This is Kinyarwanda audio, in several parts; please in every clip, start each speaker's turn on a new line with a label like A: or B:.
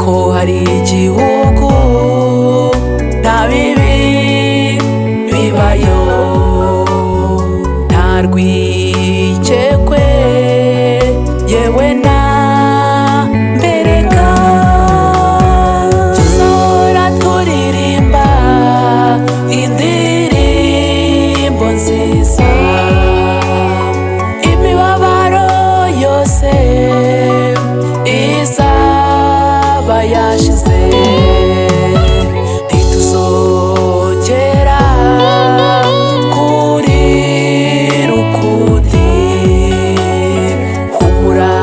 A: ko hari igihugu nta bibi bibayo, nta rwikekwe yewe na mbereka. Tuzahora turirimba indirimbo nziza, imibabaro yose izaba yashize. Ntituzongera kurira ukundi, humura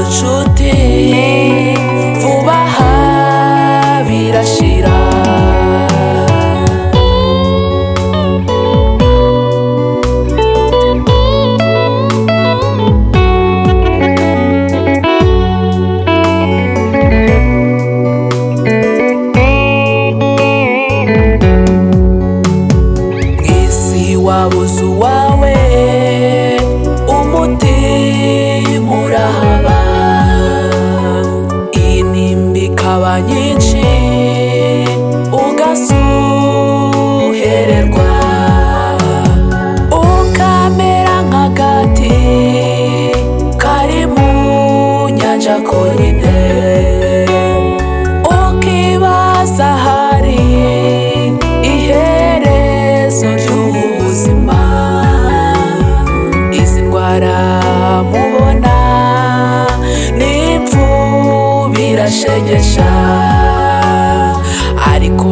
A: nshuti, vuba aha birashira. Wabuze uwawe umutima urahaba, intimba ikaba nyinshi ugasuhererwa, ukamera nk'agati kari mu nyanja konyine, ukibaza hari iherezo ry'ubuzima. Izi ndwara mubona n'impfu birashegesha, ariko